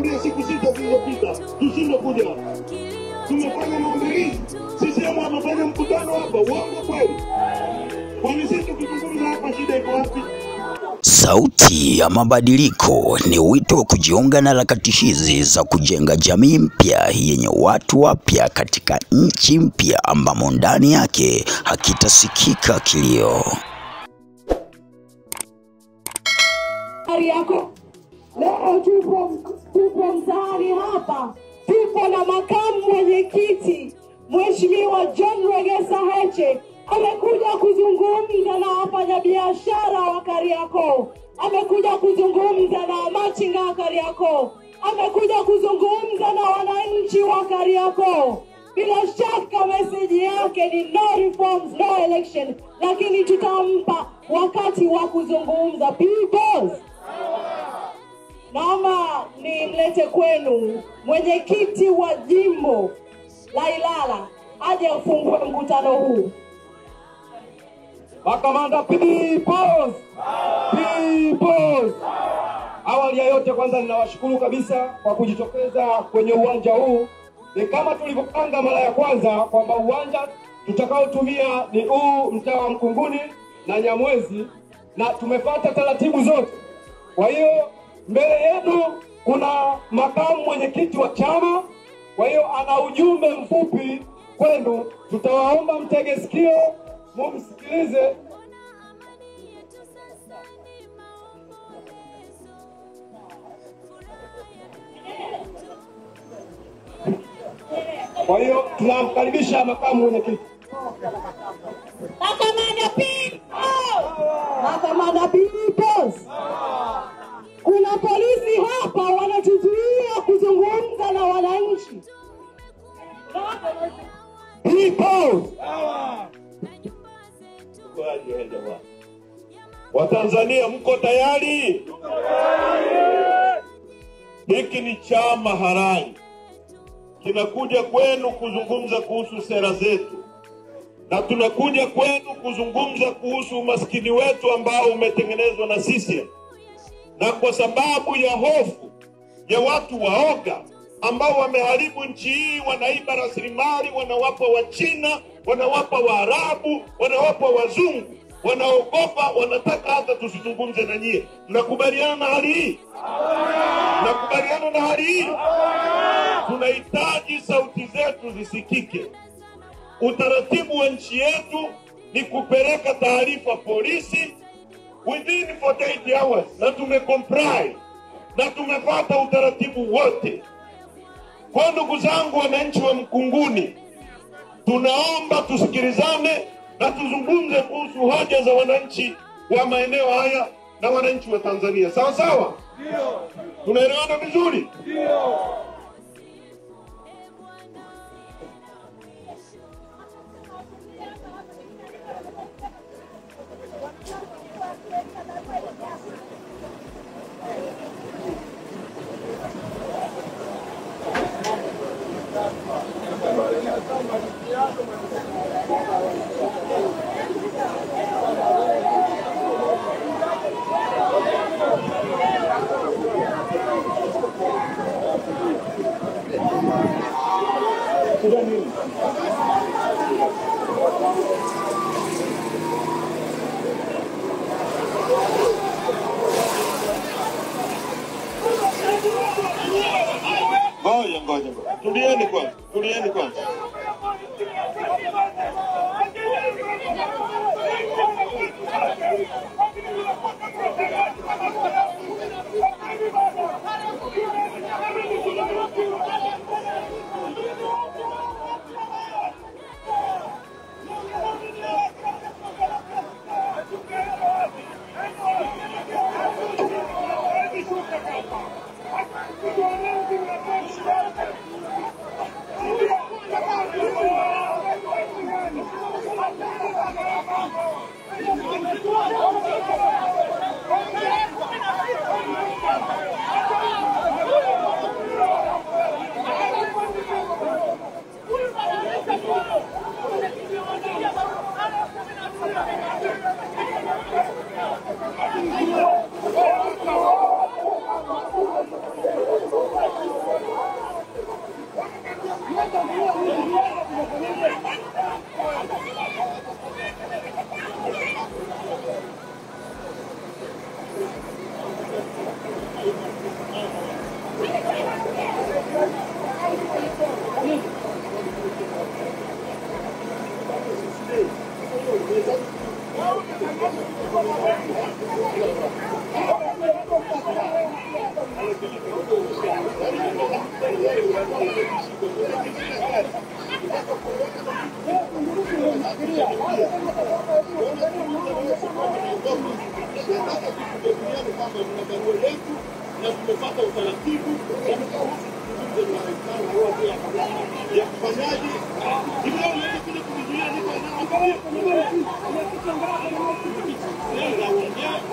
tulikwambia siku 6 zilizopita tushinde kuja. Tumefanya maandalizi. Sisi wamefanya mkutano hapa, uongo kweli? Kwani sisi tukizungumza hapa shida iko wapi? Sauti ya Mabadiliko ni wito wa kujiunga na harakati hizi za kujenga jamii mpya yenye watu wapya katika nchi mpya ambamo ndani yake hakitasikika kilio. Yako leo tupo mtaani hapa, tupo na makamu mwenyekiti Mheshimiwa John Regesa Heche. Amekuja kuzungumza na wafanyabiashara wa Kariakoo, amekuja kuzungumza na machinga wa Kariakoo, amekuja kuzungumza na wananchi wa Kariakoo. Bila shaka message yake ni no reforms, no election, lakini tutampa wakati wa kuzungumza. People, naomba nimlete kwenu mwenyekiti wa jimbo la Ilala aje afungue mkutano huu. Makamanda peoples. Awali ya yote kwanza ninawashukuru kabisa kwa kujitokeza kwenye uwanja huu. Ni kama tulivyopanga mara ya kwanza kwamba uwanja tutakaotumia ni huu mtaa wa Mkunguni na Nyamwezi, na tumefuata taratibu zote. Kwa hiyo mbele yetu kuna makamu mwenyekiti wa chama, kwa hiyo ana ujumbe mfupi kwenu. Tutawaomba mtege sikio, mumsikilize. Kwa hiyo tunamkaribisha makamu mwenyekiti. Makamanda peoples. Kuna polisi hapa wanatuzuia kuzungumza na wananchi. Peoples. Watanzania mko tayari? Hiki ni chama halali. Kinakuja kwenu kuzungumza kuhusu sera zetu. Na tunakuja kwenu kuzungumza kuhusu umaskini wetu ambao umetengenezwa na sisi. Na kwa sababu ya hofu ya watu waoga ambao wameharibu nchi hii, wanaiba rasilimali, wanawapa wa China, wanawapa Waarabu, wanawapa wazungu, wanaogopa, wanataka hata tusizungumze na nyie. Mnakubaliana na hali hii? Mnakubaliana na hali hii? Tunahitaji sauti zetu zisikike. Utaratibu wa nchi yetu ni kupeleka taarifa polisi within 48 hours, na tumecomply na tumefuata utaratibu wote. Kwa ndugu zangu wananchi wa Mkunguni, tunaomba tusikilizane na tuzungumze kuhusu hoja za wananchi wa maeneo haya na wananchi wa Tanzania. Sawa sawa? Ndio. Tunaelewana vizuri? Ndio. Ngoja. Tulieni kwanza.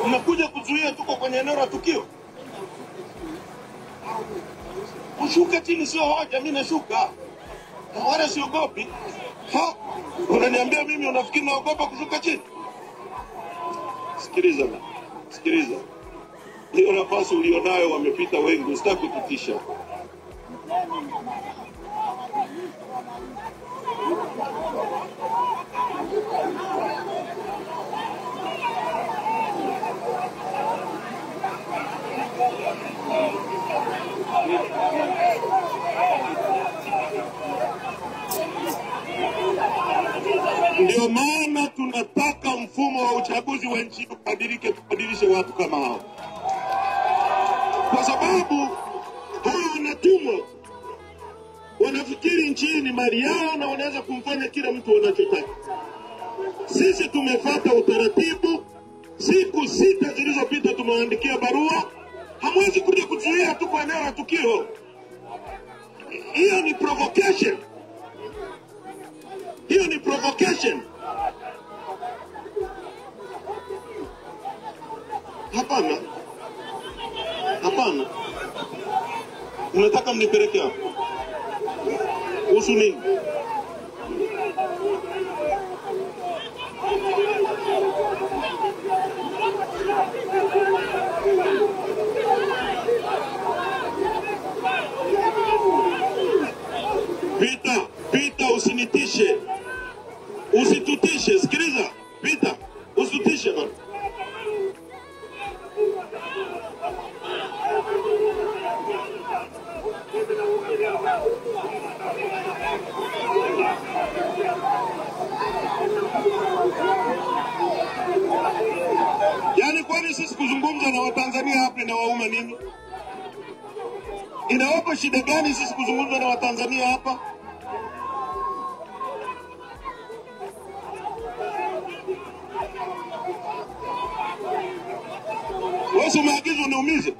Mnakuja kuzuia tuko kwenye eneo la tukio. Kushuka chini sio hoja, mimi nashuka. Wala siogopi. Unaniambia mimi unafikiri naogopa kushuka chini? Sikiliza. Hiyo nafasi ulionayo wamepita wengi, usitaki kututisha. Ndio maana tunataka mfumo wa uchaguzi wa nchi ubadilike, tubadilishe watu kama hao. Kwa sababu hao wanatumwa, wanafikiri nchi hii ni mali yao na wanaweza kumfanya kila mtu wanachotaka. Sisi tumefuata utaratibu. Siku 6 zilizopita tumewaandikia barua. Hamwezi kuja kuzuia tu kwa eneo la tukio. Hiyo ni provocation. Hapana. Unataka mnipeleke hapo? Kuhusu nini? Pita, usinitishe. Usitutishe, sikiliza. Pita, usitutishe bwana. Yaani kwani sisi kuzungumza na Watanzania hapa na wauma nini? Inawapa shida gani sisi kuzungumza na Watanzania hapa? Wewe umeagizwa uniumize.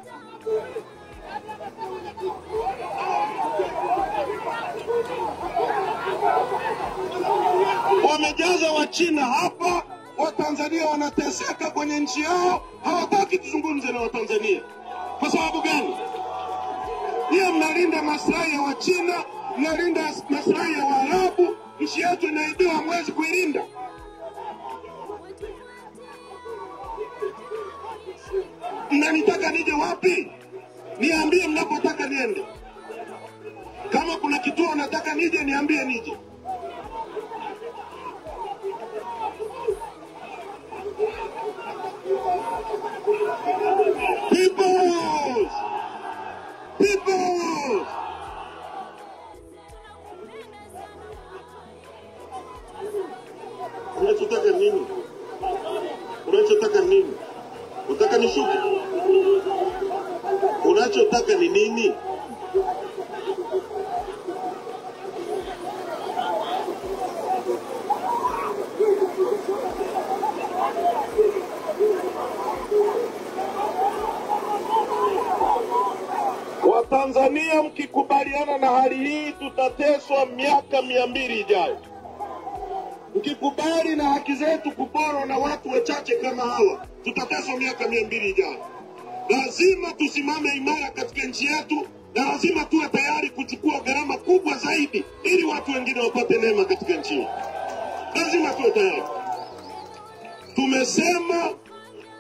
Wamejaza wa China hapa, Watanzania wanateseka kwenye nchi yao, hawataki tuzungumze na Watanzania. Kwa sababu gani? Yeye mnalinda maslahi ya Wachina, mnalinda maslahi ya Waarabu, nchi yetu inaibiwa, hamwezi kuilinda. Mnanitaka nije wapi? Niambie mnapotaka niende. Kama kuna kituo nataka nije, niambie nije. People! Unachotaka nini? Unataka nishuke? Unachotaka ni nini? Watanzania mkikubaliana na hali hii tutateswa miaka 200 ijayo. Mkikubali na haki zetu kuporwa na watu wachache kama hawa, tutateswa miaka 200 ijayo. Lazima tusimame imara katika nchi yetu, na lazima tuwe tayari kuchukua gharama kubwa zaidi ili watu wengine wapate neema katika nchi hii. Lazima tuwe tayari. Tumesema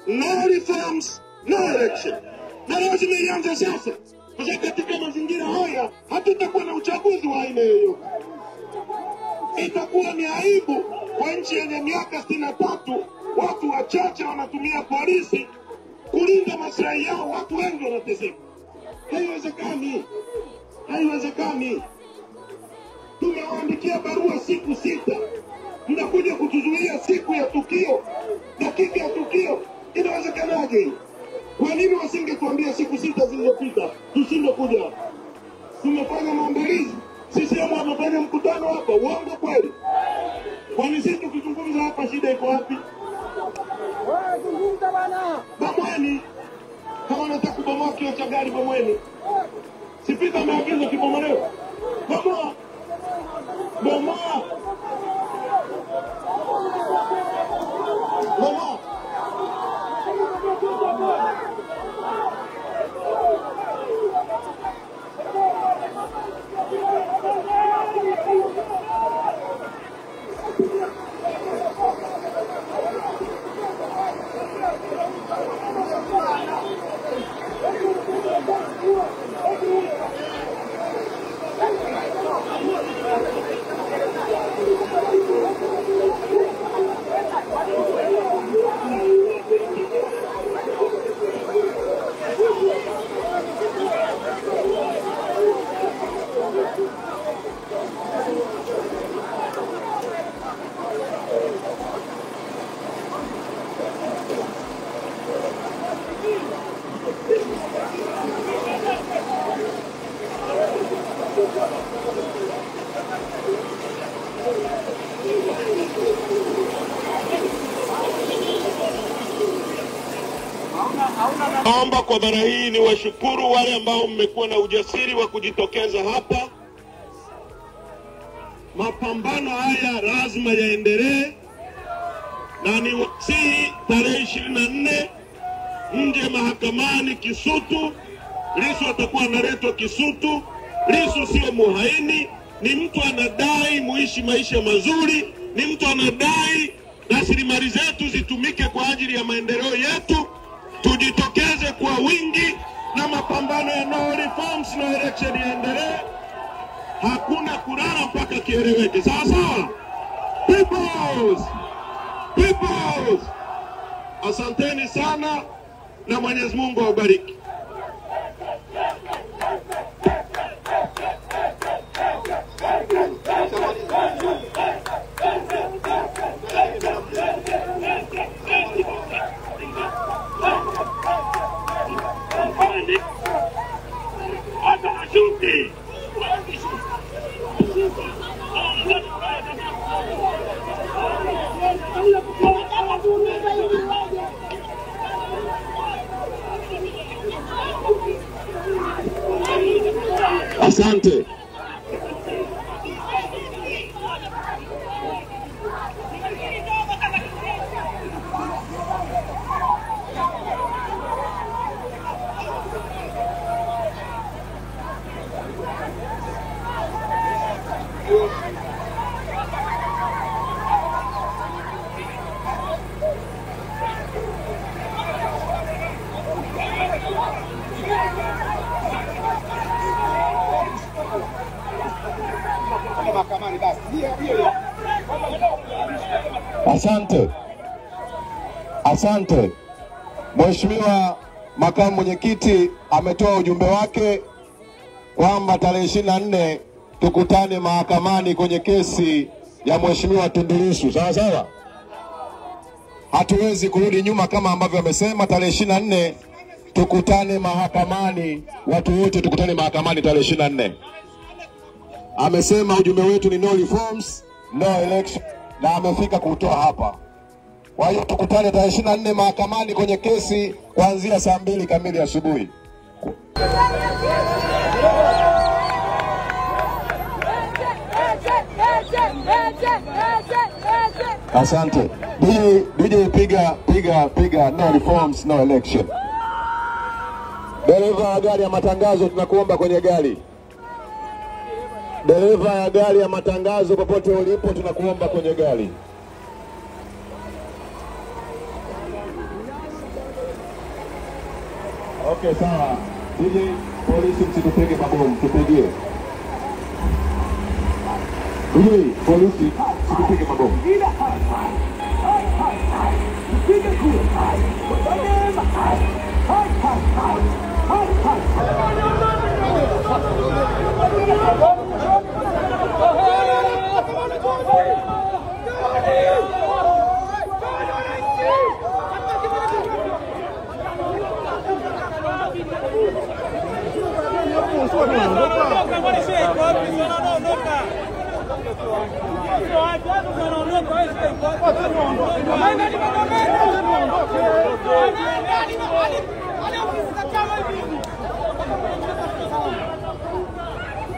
no reforms, no election. Na lazima ianze sasa. Kwa sababu katika mazingira haya hatutakuwa na uchaguzi wa aina yoyote. Itakuwa ni aibu kwa nchi yenye miaka 63 watu wachache wanatumia polisi kulinda maslahi yao, watu wengi wanateseka. Haiwezekani. Tumewaandikia barua siku 6. Mnakuja kutuzuia siku ya tukio, dakika ya tukio. Inawezekanaje? Kwa nini wasingetuambia siku 6 zilizopita tusinde kuja? tumefanya maandalizi. CCM wamefanya mkutano hapa, uongo kweli? Kwani sisi tukizungumza hapa shida iko wapi? Zungumza bana. Bomweni. Kama unataka kubomoa kio cha gari bomweni. Sipika ameagiza kibomolewe. Bomoa. Bomoa. Bomoa. Naomba kwa mara hii ni washukuru wale ambao mmekuwa na ujasiri wa kujitokeza hapa. Mapambano haya lazima yaendelee, na ni wasihi tarehe 24 nje mahakamani Kisutu. Lissu atakuwa analetwa Kisutu. Lissu sio muhaini, ni mtu anadai muishi maisha mazuri, ni mtu anadai rasilimali zetu zitumike kwa ajili ya maendeleo yetu. Tujitokeze kwa wingi na mapambano ya no reforms no election yaendelee. Hakuna kulala mpaka kieleweke. Sawa sawa? Peoples! Asanteni sana na Mwenyezi Mungu awabariki. Asante. Asante. Mheshimiwa Makamu Mwenyekiti ametoa ujumbe wake kwamba tarehe 24 tukutane mahakamani kwenye kesi ya Mheshimiwa Tundu Lissu. Sawa sawa? Hatuwezi kurudi nyuma kama ambavyo amesema. Tarehe 24 tukutane mahakamani, watu wote tukutane mahakamani tarehe 24. Amesema ujumbe wetu ni no reforms, no election, na amefika kutoa hapa. Kwa hiyo tukutane tarehe 24 mahakamani kwenye kesi kuanzia saa 2 kamili asubuhi. Asante. DJ piga no reforms no election. Dereva wa gari ya matangazo tunakuomba kwenye gari. Dereva ya gari ya matangazo popote ulipo tunakuomba kwenye gari. Okay, sawa. DJ polisi msitupige mabomu, tupigie. DJ polisi msitupige mabomu.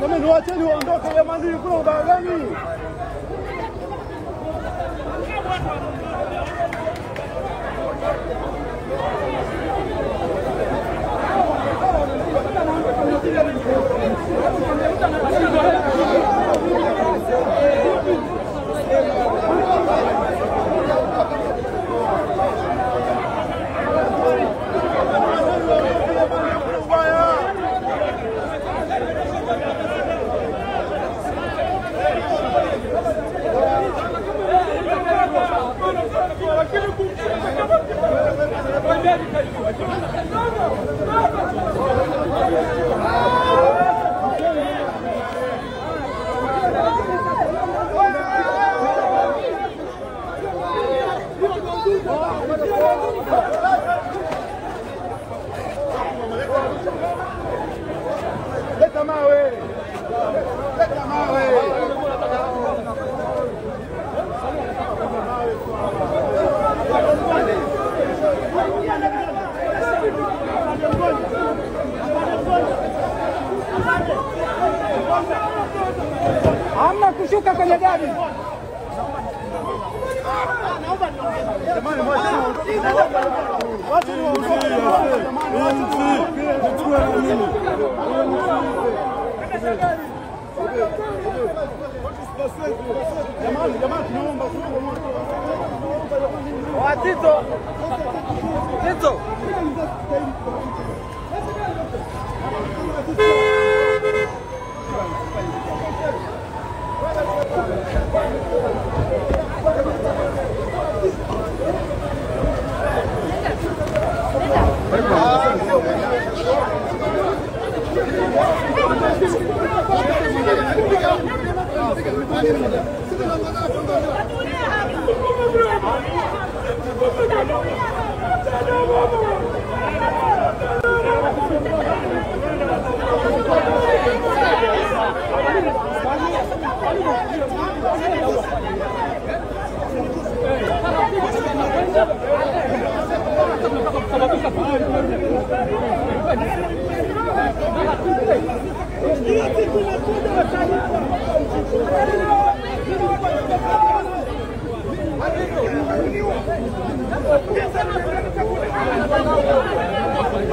Jamani, wacheni waondoke jamani, kuna ubaya gani? Hamna kushuka kwenye gari. Jamani, watu jamani, tunaomba Tito.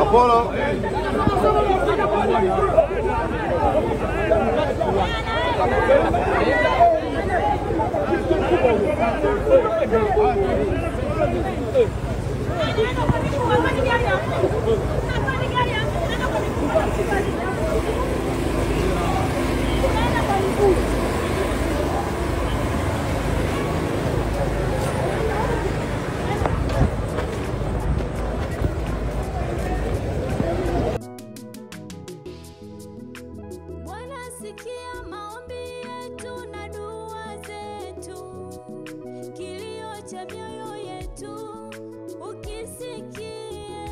Apollo. Sikia maombi yetu na dua zetu, kilio cha mioyo yetu ukisikie,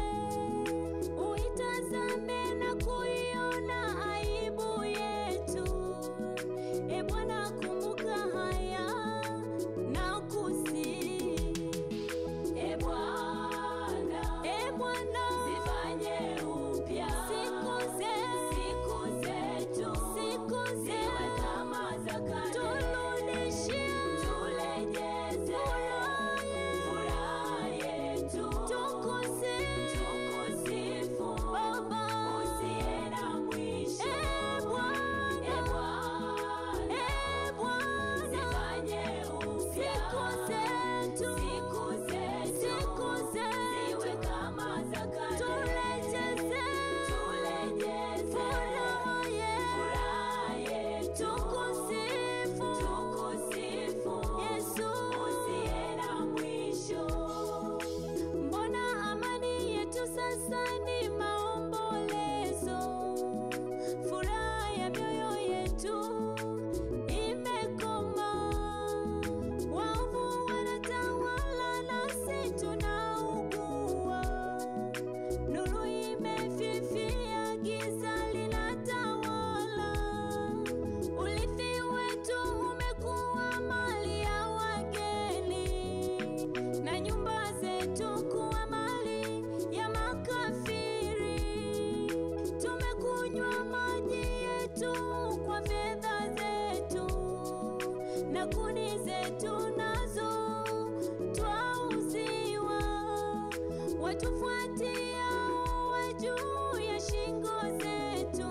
uitazame na kuiona aibu yetu. E Bwana, kumbuka haya na kusihi. E Bwana, zifanye upya siku zetu, ziwe kama za kale, turejeze furaha zetu kwa fedha zetu, na kuni zetu nazo twauziwa. Watufuatia juu ya shingo zetu,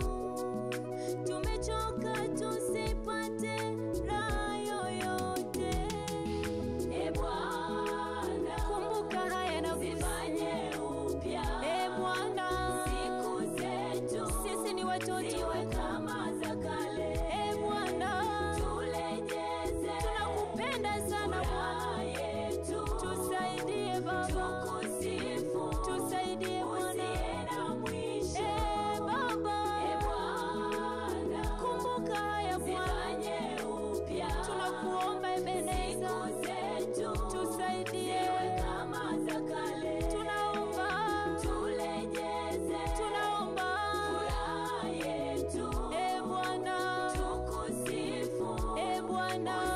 tumechoka tusipate raha yoyote. E Bwana, kumbuka haya na usifanye upya. E Bwana, siku zetu sisi ni watoto kama za kale. E Bwana, tulejeze, tunakupenda sana Bwana yetu. Tusaidie Baba, tukusifu, tusaidie Bwana. E Baba, e Bwana, kumbuka haya Bwana, tunakuomba Ebeneza, tusaidie kama za kale. Tunaomba tulejeze, tunaomba furaha yetu. E Bwana, tukusifu. E Bwana,